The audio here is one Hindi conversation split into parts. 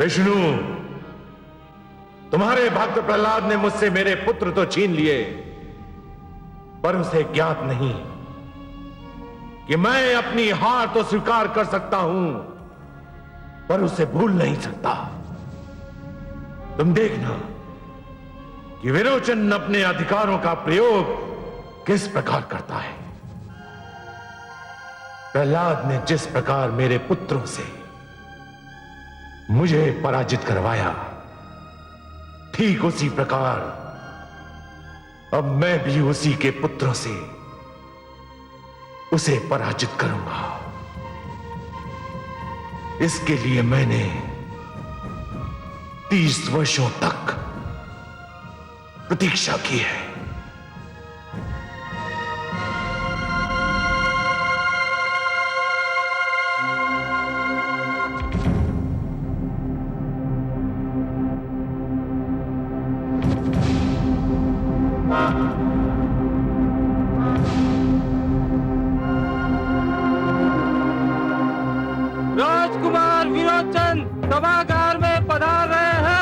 विष्णु, तुम्हारे भक्त प्रहलाद ने मुझसे मेरे पुत्र तो छीन लिए, पर उसे ज्ञात नहीं कि मैं अपनी हार तो स्वीकार कर सकता हूं, पर उसे भूल नहीं सकता। तुम देखना कि विरोचन अपने अधिकारों का प्रयोग किस प्रकार करता है। प्रहलाद ने जिस प्रकार मेरे पुत्रों से मुझे पराजित करवाया, ठीक उसी प्रकार अब मैं भी उसी के पुत्रों से उसे पराजित करूंगा। इसके लिए मैंने 30 वर्षों तक प्रतीक्षा की है। राजकुमार विरोचन सभागार में पधार रहे हैं।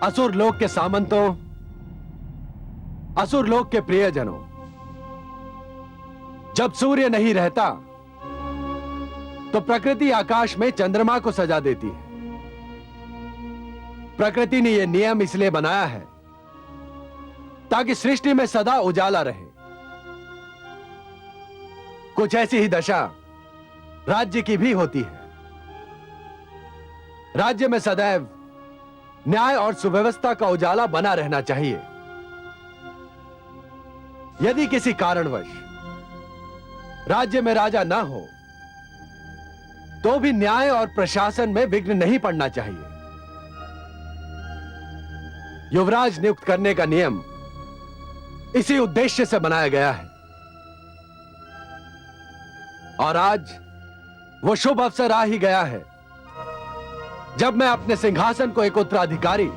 असुर लोक के सामंतों, असुर लोक के प्रियजनों, जब सूर्य नहीं रहता तो प्रकृति आकाश में चंद्रमा को सजा देती है। प्रकृति ने यह नियम इसलिए बनाया है ताकि सृष्टि में सदा उजाला रहे। कुछ ऐसी ही दशा राज्य की भी होती है। राज्य में सदैव न्याय और सुव्यवस्था का उजाला बना रहना चाहिए। यदि किसी कारणवश राज्य में राजा ना हो तो भी न्याय और प्रशासन में विघ्न नहीं पड़ना चाहिए। युवराज नियुक्त करने का नियम इसी उद्देश्य से बनाया गया है। और आज वो शुभ अवसर आ ही गया है जब मैं अपने सिंहासन को एक उत्तराधिकारी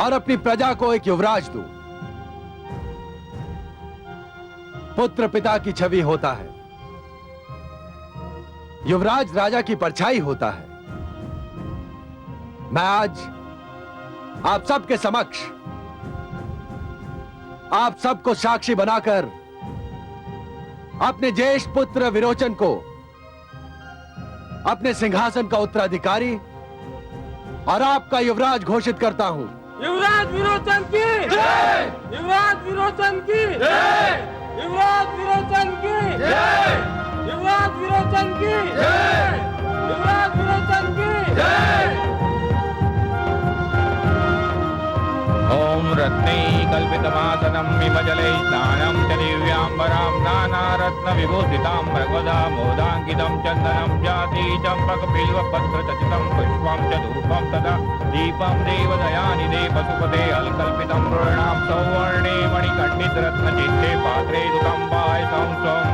और अपनी प्रजा को एक युवराज दूं। पुत्र पिता की छवि होता है, युवराज राजा की परछाई होता है। मैं आज आप सबके समक्ष आप सबको साक्षी बनाकर अपने ज्येष्ठ पुत्र विरोचन को अपने सिंहासन का उत्तराधिकारी और आपका युवराज घोषित करता हूं। युवराज विरोचन की जय! युवराज विरोचन की जय! युवराज विरोचन की जय! युवराज विरोचन की जय! युवराज विरोचन की जय! ओम रत्नै कल्पितमासनं विमजलै स्नानं च दिव्याम्बरां नानारत्न विभूषितां भगवदा मोदाङ्कितं चन्दनं जाति चम्पकबिल्वपत्रचचितं पुष्पं च धूपं तदा दीपं देवदयानिधे पशुपते अलकल्पितं पूर्णां सौवर्णे मणिकण्डितरत्नचित्ते पात्रे दुतं पायसं स्वम्।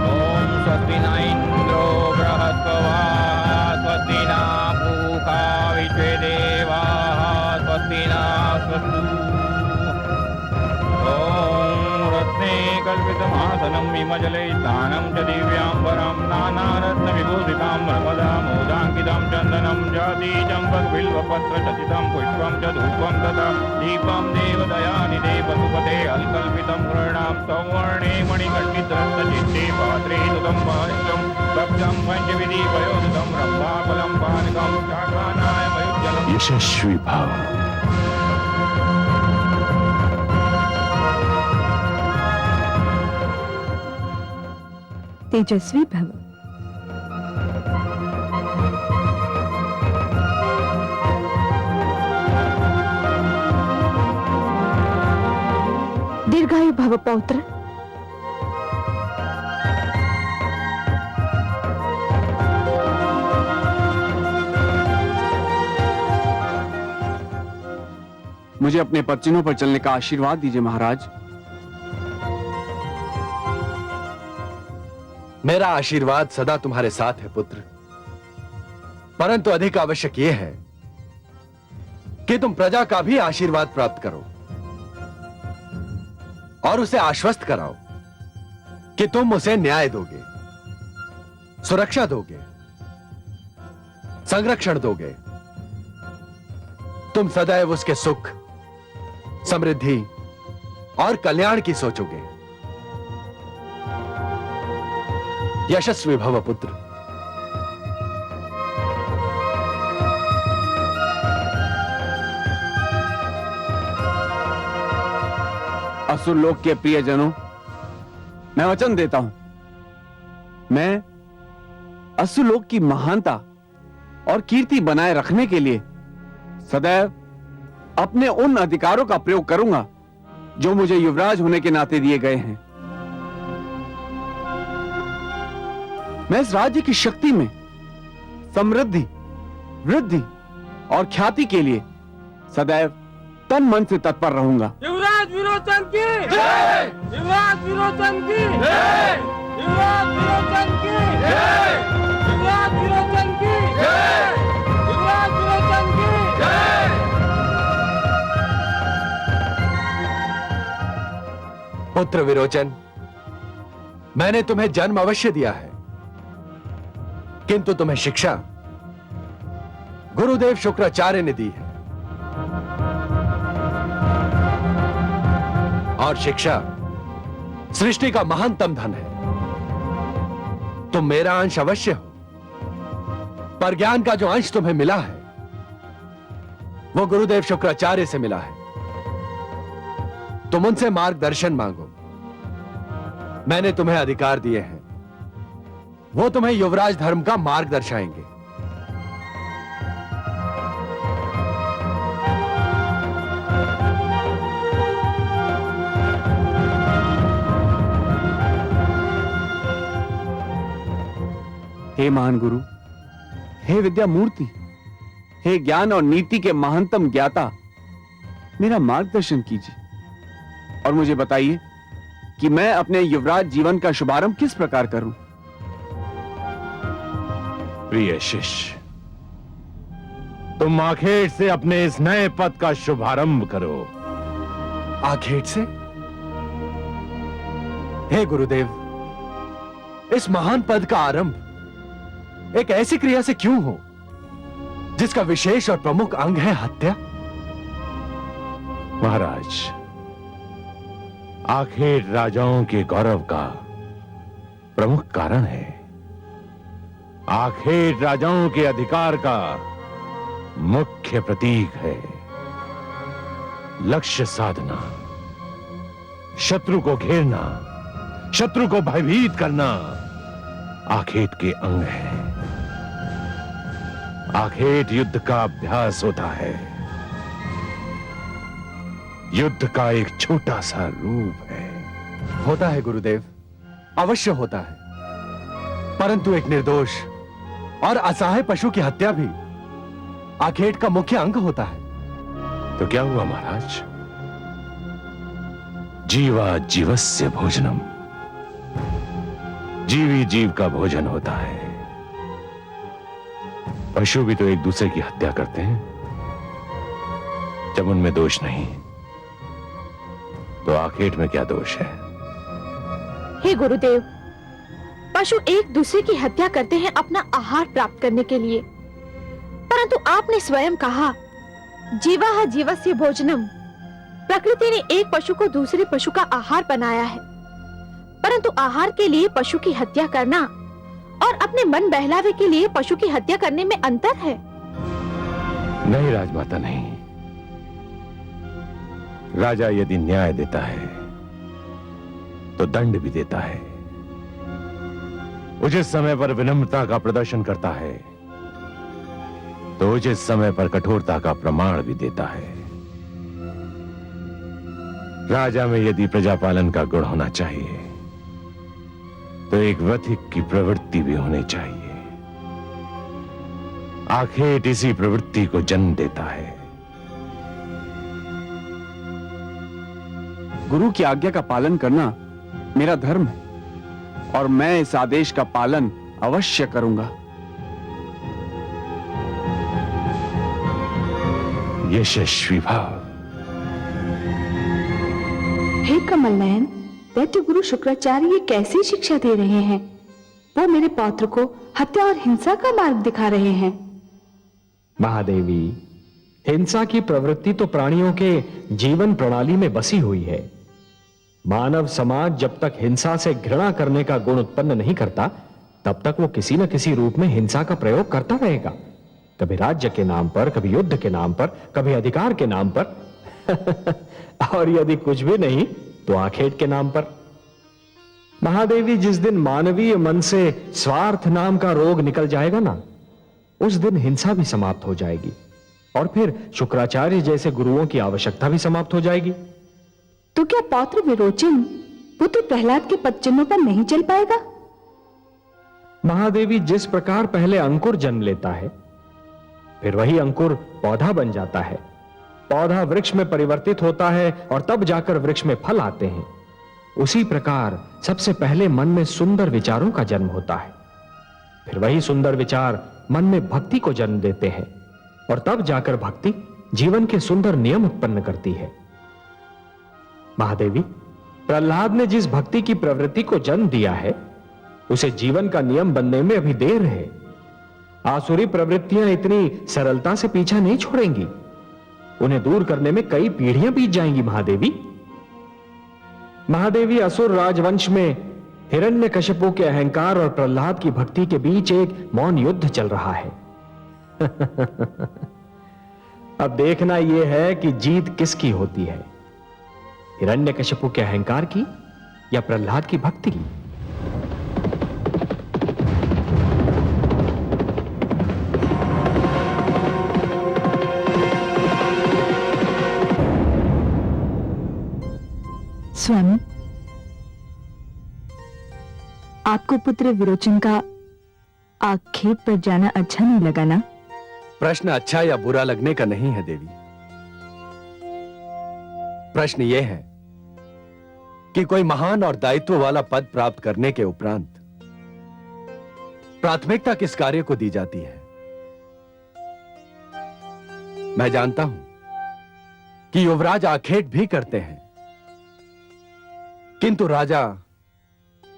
ॐ स्वस्ति न इन्द्रो बृहस्पतिः स्वस्ति न पूषा विश्वेदेवाः स्वस्ति नः ओम रत्ने कल्पितमासनं विमजलै स्नानं च दिव्याम्बरं नानारत्न विभूषितां नर्मदा मोदाङ्कितं चन्दनं जाति चम्पकबिल्वपत्रचचितं पुष्पं च धूपं तथा दीपं देवदयानिधे पशुपते अलकल्पितं पूर्णां सौवर्णे मणिकण्डितरत्नचित्ते पात्रे दुतं पायसं भक्तं पञ्चविधि पयोदुतं रम्भाफलं पानकं शाकानाय मयुज्जलम्। यशस्वी भाव। तेजस्वी भव। दीर्घायु भव पौत्र। मुझे अपने पदचिन्हों पर चलने का आशीर्वाद दीजिए महाराज। मेरा आशीर्वाद सदा तुम्हारे साथ है पुत्र, परंतु अधिक आवश्यक यह है कि तुम प्रजा का भी आशीर्वाद प्राप्त करो और उसे आश्वस्त कराओ कि तुम उसे न्याय दोगे, सुरक्षा दोगे, संरक्षण दोगे। तुम सदैव उसके सुख, समृद्धि और कल्याण की सोचोगे। यशस्वी भव पुत्र। असुर लोक के प्रियजनों, मैं वचन देता हूं, मैं असुर लोक की महानता और कीर्ति बनाए रखने के लिए सदैव अपने उन अधिकारों का प्रयोग करूंगा जो मुझे युवराज होने के नाते दिए गए हैं। मैं इस राज्य की शक्ति में समृद्धि, वृद्धि और ख्याति के लिए सदैव तन मन से तत्पर रहूंगा। युवराज विरोचन की जय! युवराज विरोचन की जय! युवराज विरोचन की जय! युवराज विरोचन की जय! युवराज विरोचन की जय! पुत्र विरोचन, मैंने तुम्हें जन्म अवश्य दिया है, किंतु तुम्हें शिक्षा गुरुदेव शुक्राचार्य ने दी है। और शिक्षा सृष्टि का महानतम धन है। तुम मेरा अंश अवश्य हो, पर ज्ञान का जो अंश तुम्हें मिला है वो गुरुदेव शुक्राचार्य से मिला है। तुम उनसे मार्गदर्शन मांगो। मैंने तुम्हें अधिकार दिए हैं, वो तुम्हें युवराज धर्म का मार्ग दर्शाएंगे। हे महान गुरु, हे विद्या मूर्ति, हे ज्ञान और नीति के महानतम ज्ञाता, मेरा मार्गदर्शन कीजिए और मुझे बताइए कि मैं अपने युवराज जीवन का शुभारंभ किस प्रकार करूं। प्रिय शिष्य, तुम आखेट से अपने इस नए पद का शुभारंभ करो। आखेट से? हे गुरुदेव, इस महान पद का आरंभ एक ऐसी क्रिया से क्यों हो जिसका विशेष और प्रमुख अंग है हत्या? महाराज, आखेट राजाओं के गौरव का प्रमुख कारण है। आखेट राजाओं के अधिकार का मुख्य प्रतीक है। लक्ष्य साधना, शत्रु को घेरना, शत्रु को भयभीत करना आखेट के अंग है। आखेट युद्ध का अभ्यास होता है। युद्ध का एक छोटा सा रूप है। होता है गुरुदेव, अवश्य होता है, परंतु एक निर्दोष और असहाय पशु की हत्या भी आखेट का मुख्य अंग होता है। तो क्या हुआ महाराज? जीवा जीवस्य भोजनम, जीवी जीव का भोजन होता है। पशु भी तो एक दूसरे की हत्या करते हैं। जब उनमें दोष नहीं, तो आखेट में क्या दोष है? हे गुरुदेव, पशु एक दूसरे की हत्या करते हैं अपना आहार प्राप्त करने के लिए, परंतु आपने स्वयं कहा जीवा जीवस्य भोजनम। प्रकृति ने एक पशु को दूसरे पशु का आहार बनाया है, परंतु आहार के लिए पशु की हत्या करना और अपने मन बहलावे के लिए पशु की हत्या करने में अंतर है। नहीं राजमाता, नहीं। राजा यदि न्याय देता है तो दंड भी देता है। उचित समय पर विनम्रता का प्रदर्शन करता है तो उचित समय पर कठोरता का प्रमाण भी देता है। राजा में यदि प्रजापालन का गुण होना चाहिए तो एक वधिक की प्रवृत्ति भी होनी चाहिए। आखेट इसी प्रवृत्ति को जन्म देता है। गुरु की आज्ञा का पालन करना मेरा धर्म है और मैं इस आदेश का पालन अवश्य करूंगा। यशस्वी भाव। हे कमल नयन, दैत्य गुरु शुक्राचार्य ये कैसी शिक्षा दे रहे हैं? वो मेरे पौत्र को हत्या और हिंसा का मार्ग दिखा रहे हैं। महादेवी, हिंसा की प्रवृत्ति तो प्राणियों के जीवन प्रणाली में बसी हुई है। मानव समाज जब तक हिंसा से घृणा करने का गुण उत्पन्न नहीं करता, तब तक वो किसी न किसी रूप में हिंसा का प्रयोग करता रहेगा। कभी राज्य के नाम पर, कभी युद्ध के नाम पर, कभी अधिकार के नाम पर और यदि कुछ भी नहीं तो आखेट के नाम पर। महादेवी, जिस दिन मानवीय मन से स्वार्थ नाम का रोग निकल जाएगा ना, उस दिन हिंसा भी समाप्त हो जाएगी और फिर शुक्राचार्य जैसे गुरुओं की आवश्यकता भी समाप्त हो जाएगी। तो क्या पौत्र विरोचन पुत्र प्रहलाद के पदचिन्हों पर नहीं चल पाएगा? महादेवी, जिस प्रकार पहले अंकुर जन्म लेता है, फिर वही अंकुर पौधा बन जाता है, पौधा वृक्ष में परिवर्तित होता है और तब जाकर वृक्ष में फल आते हैं, उसी प्रकार सबसे पहले मन में सुंदर विचारों का जन्म होता है, फिर वही सुंदर विचार मन में भक्ति को जन्म देते हैं और तब जाकर भक्ति जीवन के सुंदर नियम उत्पन्न करती है। महादेवी, प्रहलाद ने जिस भक्ति की प्रवृत्ति को जन्म दिया है, उसे जीवन का नियम बनने में अभी देर है। आसुरी प्रवृत्तियां इतनी सरलता से पीछा नहीं छोड़ेंगी, उन्हें दूर करने में कई पीढ़ियां बीत जाएंगी। महादेवी, महादेवी, असुर राजवंश में हिरण्यकशिपु के अहंकार और प्रहलाद की भक्ति के बीच एक मौन युद्ध चल रहा है। अब देखना यह है कि जीत किसकी होती है, हिरण्यकशिपु के अहंकार की या प्रहलाद की भक्ति की। स्वामी, आपको पुत्र विरोचन का आक्षेप पर जाना अच्छा नहीं लगा ना? प्रश्न अच्छा या बुरा लगने का नहीं है देवी। प्रश्न यह है कि कोई महान और दायित्व वाला पद प्राप्त करने के उपरांत प्राथमिकता किस कार्य को दी जाती है। मैं जानता हूं कि युवराज आखेट भी करते हैं, किंतु राजा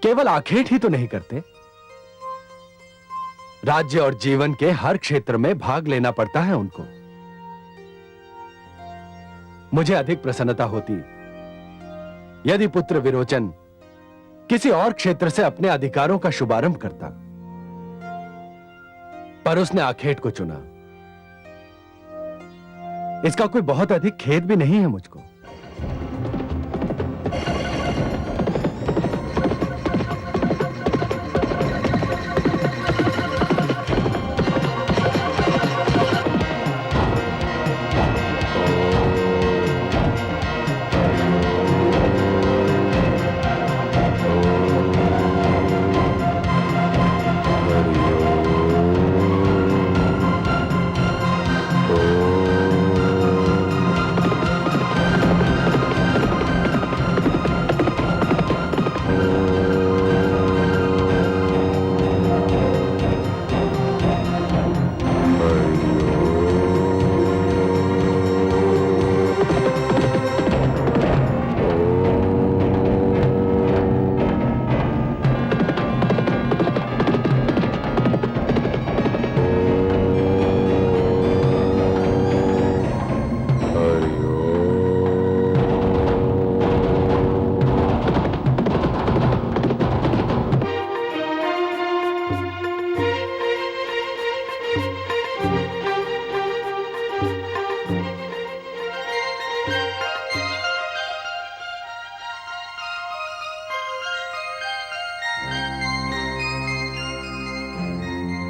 केवल आखेट ही तो नहीं करते, राज्य और जीवन के हर क्षेत्र में भाग लेना पड़ता है उनको। मुझे अधिक प्रसन्नता होती यदि पुत्र विरोचन किसी और क्षेत्र से अपने अधिकारों का शुभारंभ करता, पर उसने आखेट को चुना। इसका कोई बहुत अधिक खेद भी नहीं है मुझको।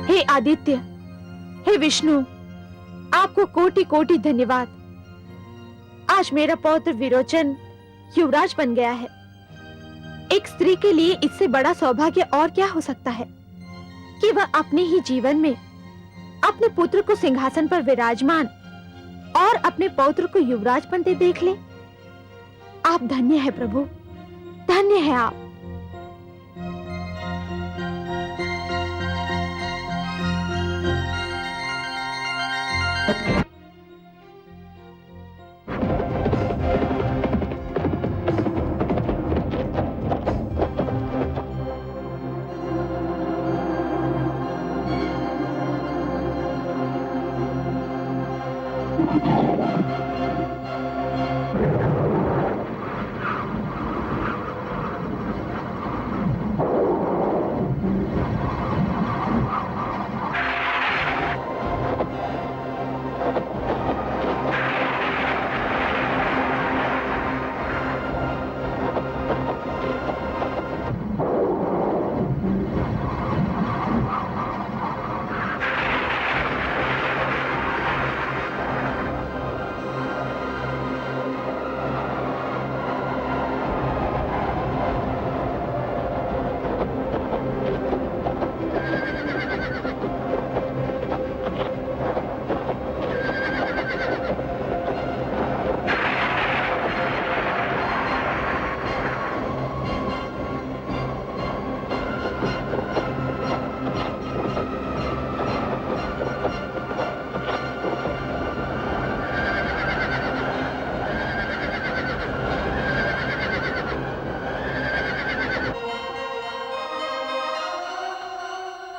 हे आदित्य, हे विष्णु, आपको कोटि कोटि धन्यवाद। आज मेरा पौत्र विरोचन युवराज बन गया है। एक स्त्री के लिए इससे बड़ा सौभाग्य और क्या हो सकता है कि वह अपने ही जीवन में अपने पुत्र को सिंहासन पर विराजमान और अपने पौत्र को युवराज बनते देख ले। आप धन्य है प्रभु, धन्य है आप।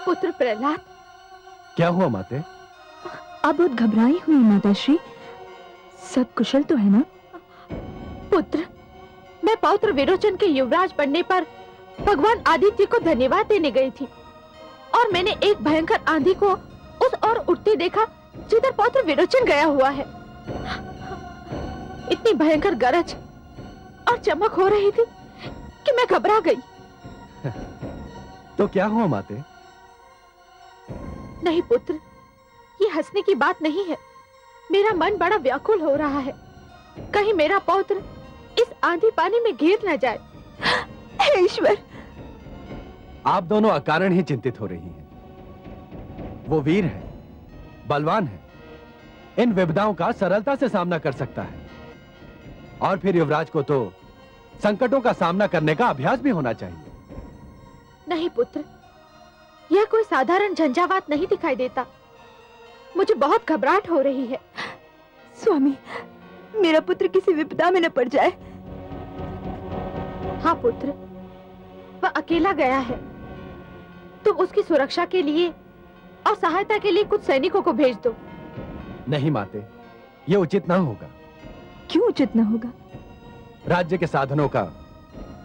पुत्र प्रहलाद, क्या हुआ माते? आप बहुत घबराई हुई माताश्री, सब कुशल तो है ना? पुत्र, मैं पौत्र विरोचन के युवराज बनने पर भगवान आदित्य को धन्यवाद देने गई थी और मैंने एक भयंकर आंधी को उस ओर उठते देखा जिधर पौत्र विरोचन गया हुआ है। इतनी भयंकर गरज और चमक हो रही थी कि मैं घबरा गई। तो क्या हुआ माते? नहीं पुत्र, ये हंसने की बात नहीं है। मेरा मन बड़ा व्याकुल हो रहा है, कहीं मेरा पौत्र इस आंधी पानी में गिर न जाए। हे ईश्वर! आप दोनों अकारण ही चिंतित हो रही हैं। वो वीर है, बलवान है, इन विपदाओं का सरलता से सामना कर सकता है। और फिर युवराज को तो संकटों का सामना करने का अभ्यास भी होना चाहिए। नहीं पुत्र, यह कोई साधारण झंझावात नहीं दिखाई देता। मुझे बहुत घबराहट हो रही है। स्वामी, मेरा पुत्र किसी विपदा में न पड़ जाए। हाँ पुत्र, वह अकेला गया है। तुम उसकी सुरक्षा के लिए और सहायता के लिए कुछ सैनिकों को भेज दो। नहीं माते, यह उचित ना होगा। क्यों उचित न होगा? राज्य के साधनों का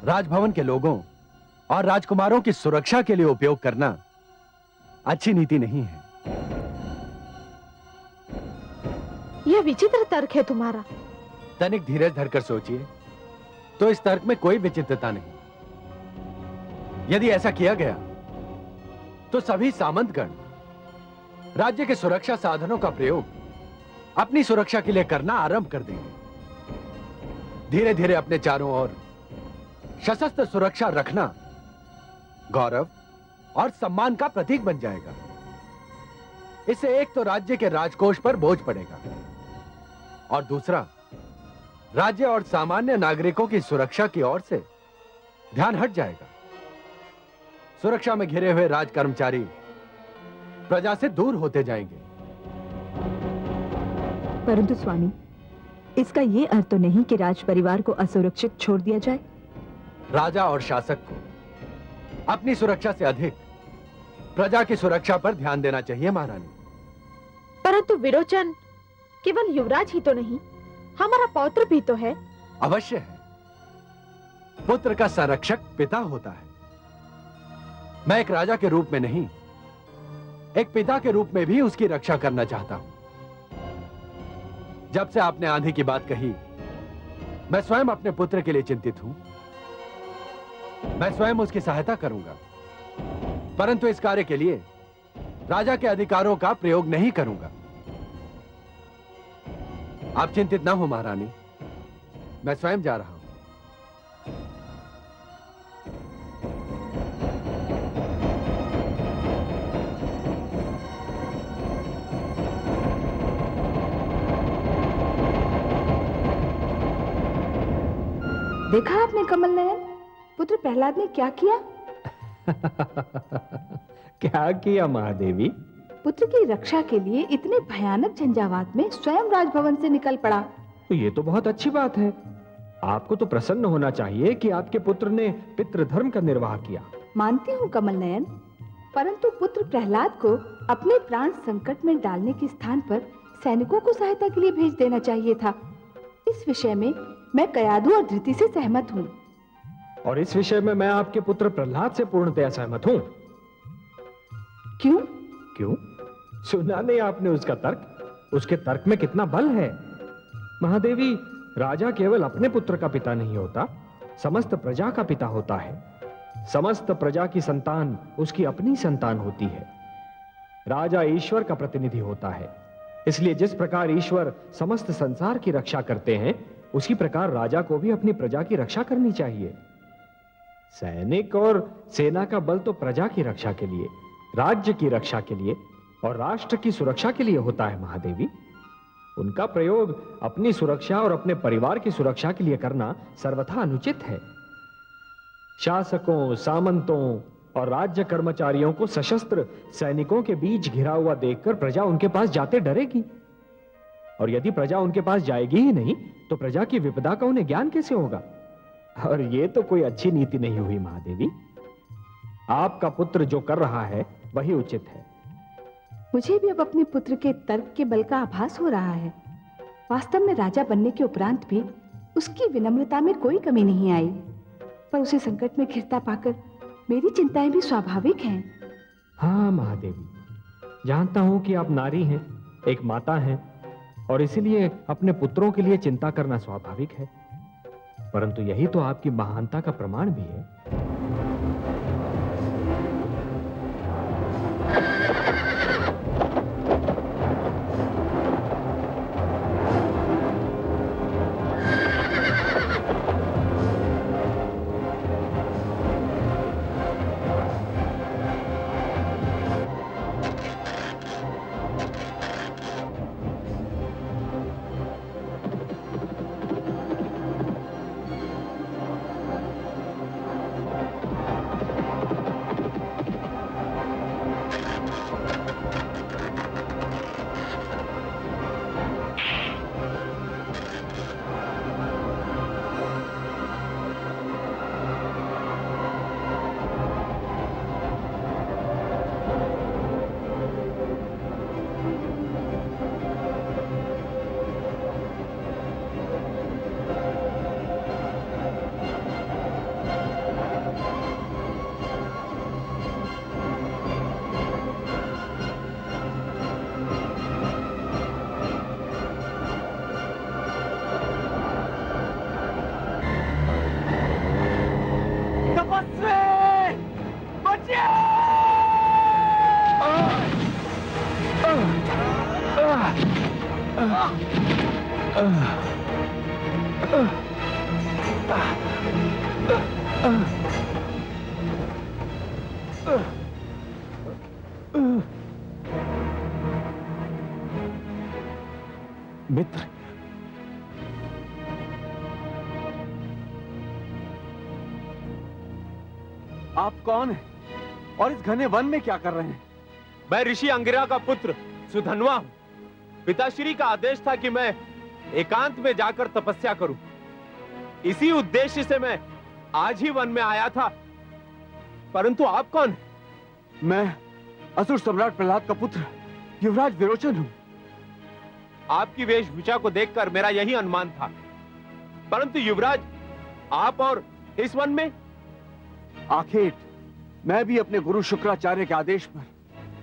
राजभवन के लोगों और राजकुमारों की सुरक्षा के लिए उपयोग करना अच्छी नीति नहीं है। यह विचित्र तर्क है तुम्हारा। तनिक धीरज धरकर सोचिए तो इस तर्क में कोई विचित्रता नहीं। यदि ऐसा किया गया तो सभी सामंतगण राज्य के सुरक्षा साधनों का प्रयोग अपनी सुरक्षा के लिए करना आरंभ कर देंगे। धीरे धीरे अपने चारों ओर सशस्त्र सुरक्षा रखना गौरव और सम्मान का प्रतीक बन जाएगा। इससे एक तो राज्य के राजकोष पर बोझ पड़ेगा और दूसरा राज्य और सामान्य नागरिकों की सुरक्षा की ओर से ध्यान हट जाएगा। सुरक्षा में घिरे हुए राज कर्मचारी प्रजा से दूर होते जाएंगे। परंतु स्वामी, इसका ये अर्थ तो नहीं कि राज परिवार को असुरक्षित छोड़ दिया जाए। राजा और शासक को अपनी सुरक्षा से अधिक प्रजा की सुरक्षा पर ध्यान देना चाहिए महारानी। परंतु विरोचन केवल युवराज ही तो नहीं, हमारा पौत्र भी तो है। अवश्य है। पुत्र का संरक्षक पिता होता है। मैं एक राजा के रूप में नहीं, एक पिता के रूप में भी उसकी रक्षा करना चाहता हूं। जब से आपने आंधी की बात कही, मैं स्वयं अपने पुत्र के लिए चिंतित हूं। मैं स्वयं उसकी सहायता करूंगा, परंतु इस कार्य के लिए राजा के अधिकारों का प्रयोग नहीं करूंगा। आप चिंतित ना हो महारानी, मैं स्वयं जा रहा हूं। देखा आपने कमल नयन, पुत्र प्रहलाद ने क्या किया? क्या किया महादेवी? पुत्र की रक्षा के लिए इतने भयानक झंझावात में स्वयं राजभवन से निकल पड़ा। तो ये तो बहुत अच्छी बात है। आपको तो प्रसन्न होना चाहिए कि आपके पुत्र ने पितृधर्म का निर्वाह किया। मानती हूँ कमल नयन, परंतु पुत्र प्रहलाद को अपने प्राण संकट में डालने के स्थान पर सैनिकों को सहायता के लिए भेज देना चाहिए था। इस विषय में मैं कयादू और धृति से सहमत हूँ। और इस विषय में मैं आपके पुत्र प्रहलाद से पूर्णतया सहमत हूँ। क्यों? क्यों? सुना नहीं आपने उसका तर्क? उसके तर्क में कितना बल है। महादेवी, राजा केवल अपने पुत्र का पिता नहीं होता, समस्त प्रजा का पिता होता है। समस्त प्रजा की संतान उसकी अपनी संतान होती है। राजा ईश्वर का प्रतिनिधि होता है। इसलिए जिस प्रकार ईश्वर समस्त संसार की रक्षा करते हैं, उसी प्रकार राजा को भी अपनी प्रजा की रक्षा करनी चाहिए। सैनिक और सेना का बल तो प्रजा की रक्षा के लिए, राज्य की रक्षा के लिए और राष्ट्र की सुरक्षा के लिए होता है महादेवी। उनका प्रयोग अपनी सुरक्षा और अपने परिवार की सुरक्षा के लिए करना सर्वथा अनुचित है। शासकों, सामंतों और राज्य कर्मचारियों को सशस्त्र सैनिकों के बीच घिरा हुआ देखकर प्रजा उनके पास जाते डरेगी, और यदि प्रजा उनके पास जाएगी ही नहीं तो प्रजा की विपदा का उन्हें ज्ञान कैसे होगा? और यह तो कोई अच्छी नीति नहीं हुई महादेवी। आपका पुत्र जो कर रहा है वही उचित है। मुझे भी अब अपने पुत्र के तर्क के बल का आभास हो रहा है। वास्तव में राजा बनने के उपरांत भी उसकी विनम्रता में कोई कमी नहीं आई, पर उसे संकट में घिरता पाकर मेरी चिंताएं भी स्वाभाविक हैं। हाँ महादेवी, जानता हूं कि आप नारी हैं, एक माता हैं, और इसीलिए अपने पुत्रों के लिए चिंता करना स्वाभाविक है। परंतु यही तो आपकी महानता का प्रमाण भी है। मित्र, आप कौन हैं और इस घने वन में क्या कर रहे हैं? मैं ऋषि अंगिरा का पुत्र सुधन्वा हूं। पिताश्री का आदेश था कि मैं एकांत में जाकर तपस्या करूं। इसी उद्देश्य से मैं आज ही वन में आया था। परंतु आप कौन हैं? मैं असुर सम्राट प्रहलाद का पुत्र युवराज विरोचन हूं। आपकी वेशभूषा को देखकर मेरा यही अनुमान था। परंतु युवराज, आप और इस वन में? आखेट मैं भी अपने गुरु शुक्राचार्य के आदेश पर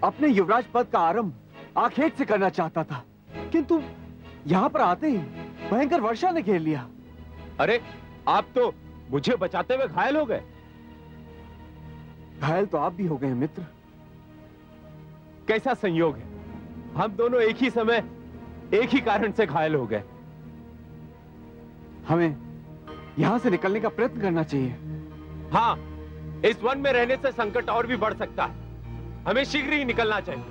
अपने युवराज पद का आरंभ आखेट से करना चाहता था, किंतु यहां पर आते ही भयंकर वर्षा ने घेर लिया। अरे, आप तो मुझे बचाते हुए घायल हो गए। घायल तो आप भी हो गए मित्र। कैसा संयोग है, हम दोनों एक ही समय एक ही कारण से घायल हो गए। हमें यहां से निकलने का प्रयत्न करना चाहिए। हाँ, इस वन में रहने से संकट और भी बढ़ सकता है। हमें शीघ्र ही निकलना चाहिए।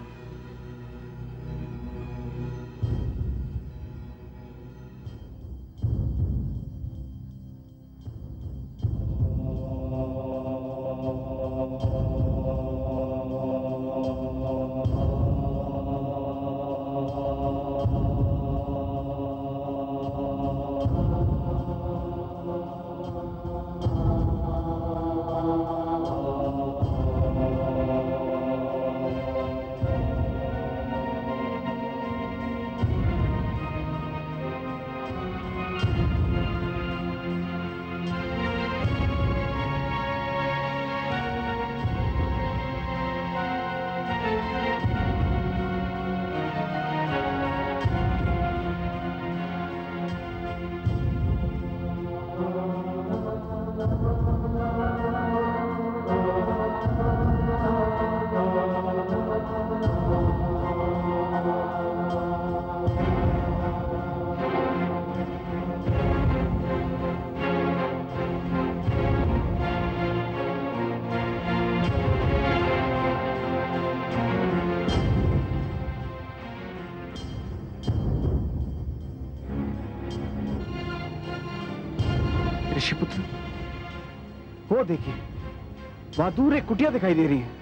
ऋषिपुत्र, वो देखिए, वहां दूर एक कुटिया दिखाई दे रही है।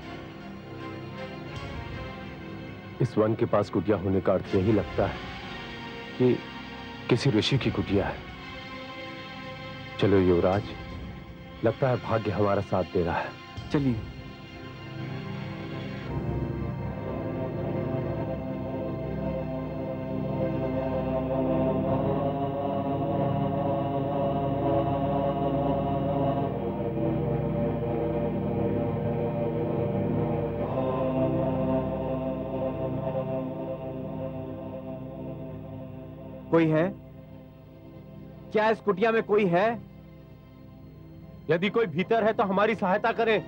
इस वन के पास कुटिया होने का अर्थ यही लगता है कि किसी ऋषि की कुटिया है। चलो युवराज, लगता है भाग्य हमारा साथ दे रहा है। चलिए। कोई है? क्या इस कुटिया में कोई है? यदि कोई भीतर है तो हमारी सहायता करें।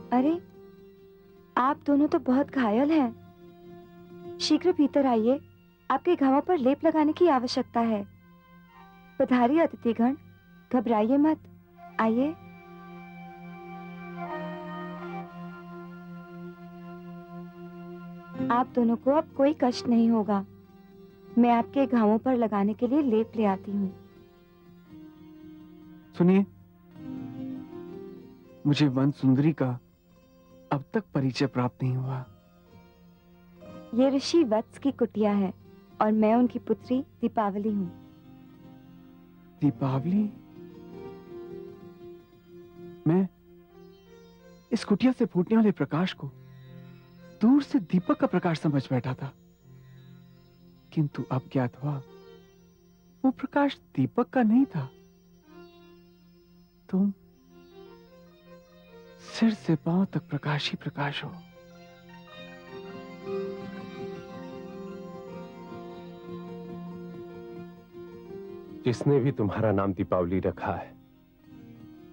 अरे, आप दोनों तो बहुत घायल हैं। शीघ्र भीतर आइए, आपके घावों पर लेप लगाने की आवश्यकता है। पधारिए अतिथिगण, घबराइए मत, आइए। आप दोनों को अब कोई कष्ट नहीं होगा। मैं आपके घावों पर लगाने के लिए लेप ले आती हूँ। सुनिए, मुझे वन सुंदरी का अब तक परिचय प्राप्त नहीं हुआ। ये ऋषि वत्स की कुटिया है और मैं उनकी पुत्री दीपावली हूँ। दीपावली? मैं इस कुटिया से फूटने वाले प्रकाश को दूर से दीपक का प्रकाश समझ बैठा था, किंतु अब ज्ञात हुआ वो प्रकाश दीपक का नहीं था। तुम सिर से पांव तक प्रकाश ही प्रकाश हो। जिसने भी तुम्हारा नाम दीपावली रखा है,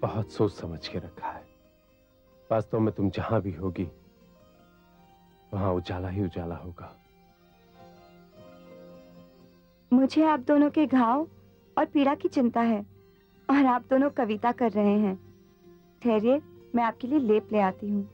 बहुत सोच समझ के रखा है। वास्तव में तुम जहां भी होगी वहां उजाला ही उजाला होगा। मुझे आप दोनों के घाव और पीड़ा की चिंता है और आप दोनों कविता कर रहे हैं। ठहरिए, मैं आपके लिए लेप ले आती हूँ।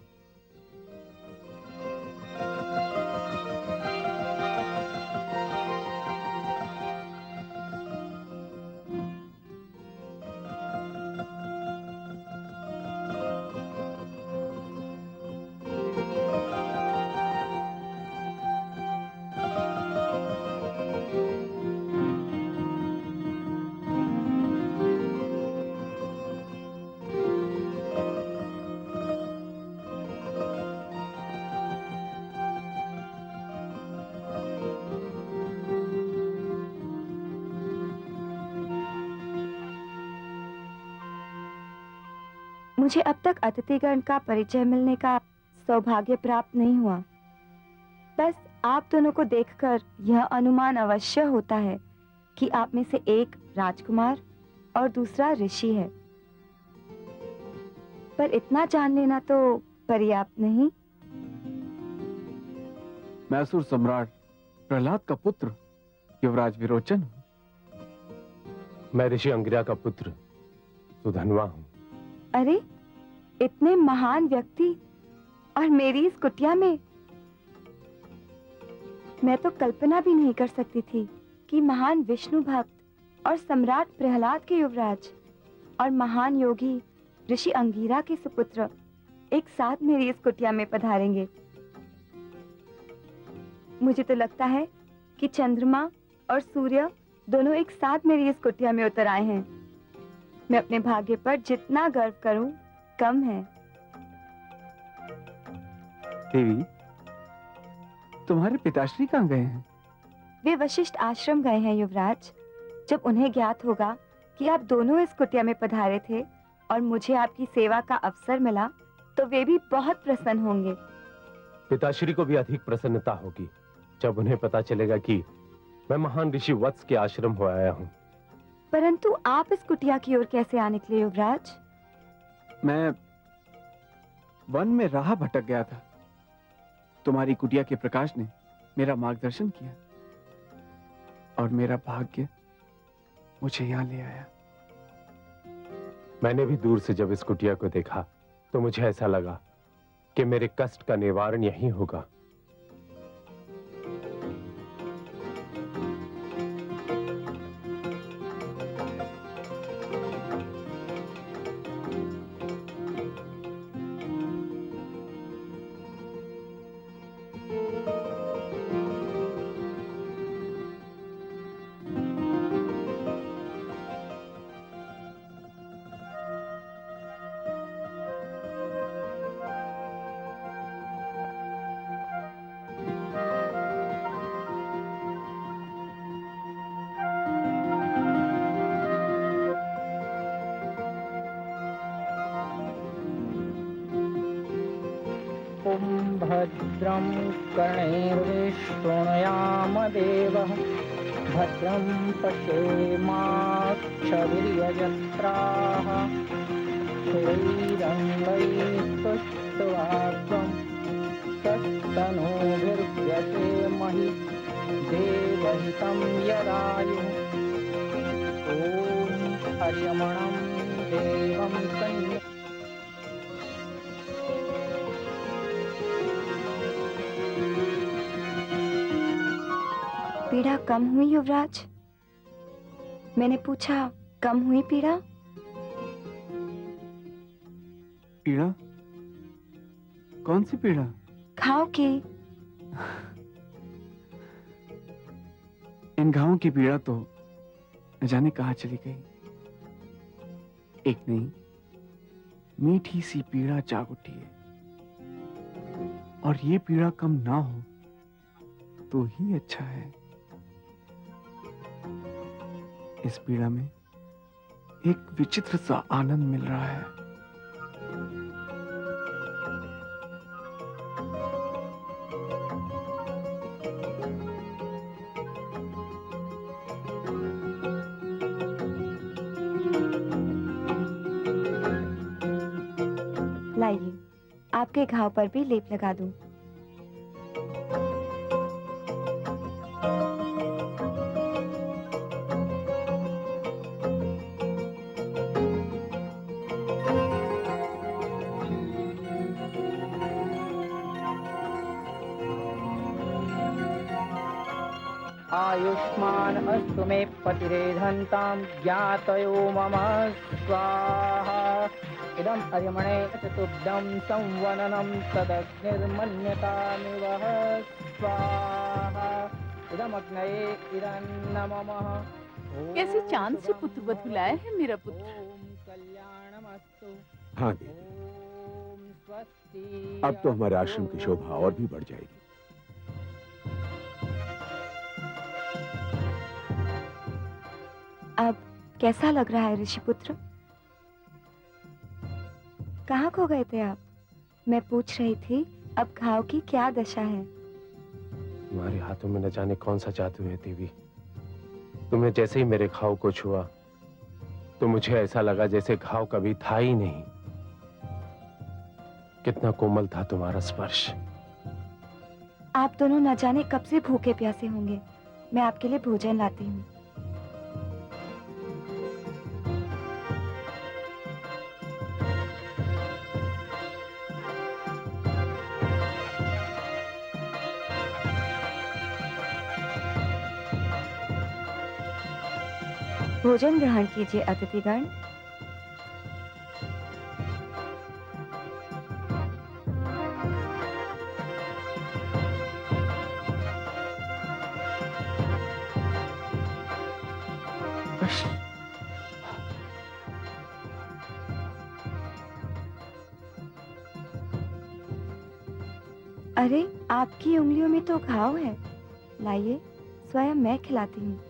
मुझे अब तक अतिथिगण का परिचय मिलने का सौभाग्य प्राप्त नहीं हुआ। बस आप दोनों को देखकर यह अनुमान अवश्य होता है कि आप में से एक राजकुमार और दूसरा ऋषि है, पर इतना जान लेना तो पर्याप्त नहीं। मैं असुर सम्राट प्रहलाद का पुत्र युवराज विरोचन हूं। मैं ऋषि अंगिरा का पुत्र सुधन्वा हूं। अरे, इतने महान व्यक्ति और मेरी इस कुटिया में! मैं तो कल्पना भी नहीं कर सकती थी कि महान विष्णु भक्त और सम्राट प्रहलाद के युवराज और महान योगी ऋषि अंगिरा के सुपुत्र एक साथ मेरी इस कुटिया में पधारेंगे। मुझे तो लगता है कि चंद्रमा और सूर्य दोनों एक साथ मेरी इस कुटिया में उतर आए हैं। मैं अपने भाग्य पर जितना गर्व करूं कम है। देवी, तुम्हारे पिताश्री कहाँ गए हैं? वे वशिष्ठ आश्रम गए हैं युवराज। जब उन्हें ज्ञात होगा कि आप दोनों इस कुटिया में पधारे थे और मुझे आपकी सेवा का अवसर मिला, तो वे भी बहुत प्रसन्न होंगे। पिताश्री को भी अधिक प्रसन्नता होगी जब उन्हें पता चलेगा कि मैं महान ऋषि वत्स के आश्रम हो आया हूं। परंतु आप इस कुटिया की ओर कैसे आ निकले युवराज? मैं वन में राह भटक गया था। तुम्हारी कुटिया के प्रकाश ने मेरा मार्गदर्शन किया और मेरा भाग्य मुझे यहां ले आया। मैंने भी दूर से जब इस कुटिया को देखा तो मुझे ऐसा लगा कि मेरे कष्ट का निवारण यहीं होगा। भद्रं कर्णैर्विशृणुयाम देवः भद्रं पश्येमाक्षभिर्यजत्राः स्थिरैरङ्गैस्तुष्ट्वाग्रं तस्तनूभिर्व्यसेमहि देवहितं यदायुः ॐ हरिमणं देवं सन्नि पीड़ा कम हुई युवराज? मैंने पूछा, कम हुई पीड़ा? पीड़ा? कौन सी पीड़ा? घाव की। इन घावों की पीड़ा तो न जाने कहां चली गई। एक नहीं, मीठी सी पीड़ा जाग उठी है, और ये पीड़ा कम ना हो तो ही अच्छा है। इस पीड़ा में एक विचित्र सा आनंद मिल रहा है। लाइए, आपके घाव पर भी लेप लगा दूं। आयुष्मान अस्तु मे पतिरेधन्तां ज्ञातयो मम स्वाहा इदम् अर्यमणे चतुब्दं संवननं तदग्निर्मन्यतामिव स्वाहा इदमग्नये इदन्नमः। कैसे चांद से पुत्र वधु लाया है मेरा पुत्र। कल्याणमस्तु। हाँ देवी, अब तो हमारे आश्रम की शोभा और भी बढ़ जाएगी। अब कैसा लग रहा है ऋषिपुत्र? कहाँ खो गए थे आप? मैं पूछ रही थी अब घाव की क्या दशा है? तुम्हारे हाथों में न जाने कौन सा जादू है देवी। तुमने जैसे ही मेरे घाव को छुआ तो मुझे ऐसा लगा जैसे घाव कभी था ही नहीं। कितना कोमल था तुम्हारा स्पर्श। आप दोनों न जाने कब से भूखे प्यासे होंगे। मैं आपके लिए भोजन लाती हूँ। भोजन ग्रहण कीजिए अतिथिगण। अरे, आपकी उंगलियों में तो घाव है। लाइए, स्वयं मैं खिलाती हूँ।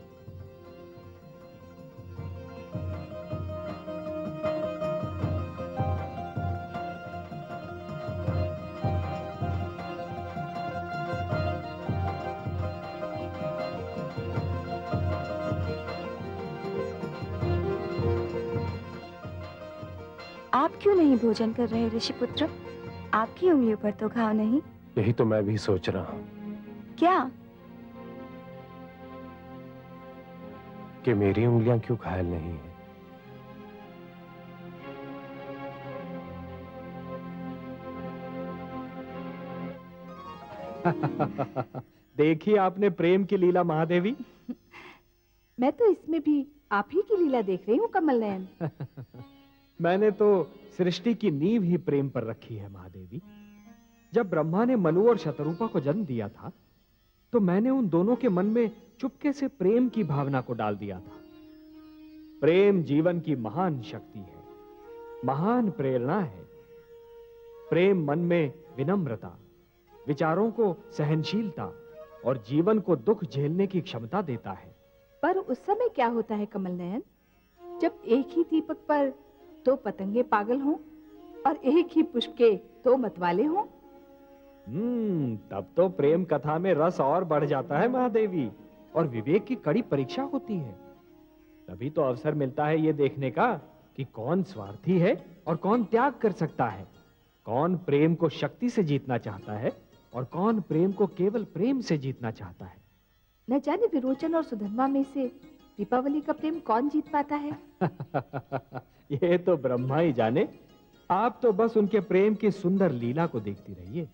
आप क्यों नहीं भोजन कर रहे ऋषिपुत्र? आपकी उंगलियों पर तो घाव नहीं। यही तो मैं भी सोच रहा हूं क्या? कि मेरी उंगलियां क्यों घायल नहीं है। देखिए आपने प्रेम की लीला महादेवी। मैं तो इसमें भी आप ही की लीला देख रही हूँ कमल नयन। मैंने तो सृष्टि की नींव ही प्रेम पर रखी है महादेवी। जब ब्रह्मा ने मनु और शतरूपा को जन्म दिया था तो मैंने उन दोनों के मन में चुपके से प्रेम की भावना को डाल दिया था। प्रेम जीवन की महान शक्ति है, महान प्रेरणा है। प्रेम मन में विनम्रता, विचारों को सहनशीलता और जीवन को दुख झेलने की क्षमता देता है। पर उस समय क्या होता है कमल नयन, जब एक ही दीपक पर दो पतंगे पागल हों और एक ही पुष्प के दो मतवाले हों? तब तो प्रेम कथा में रस और बढ़ जाता है महादेवी, और विवेक की कड़ी परीक्षा होती है। तभी तो अवसर मिलता है ये देखने का कि कौन स्वार्थी है और कौन त्याग कर सकता है, कौन प्रेम को शक्ति से जीतना चाहता है और कौन प्रेम को केवल प्रेम से जीतना चाहता है। न जाने विरोचन और सुधन्वा में से दीपावली का प्रेम कौन जीत पाता है। ये तो ब्रह्मा ही जाने। आप तो बस उनके प्रेम की सुंदर लीला को देखती रहिए।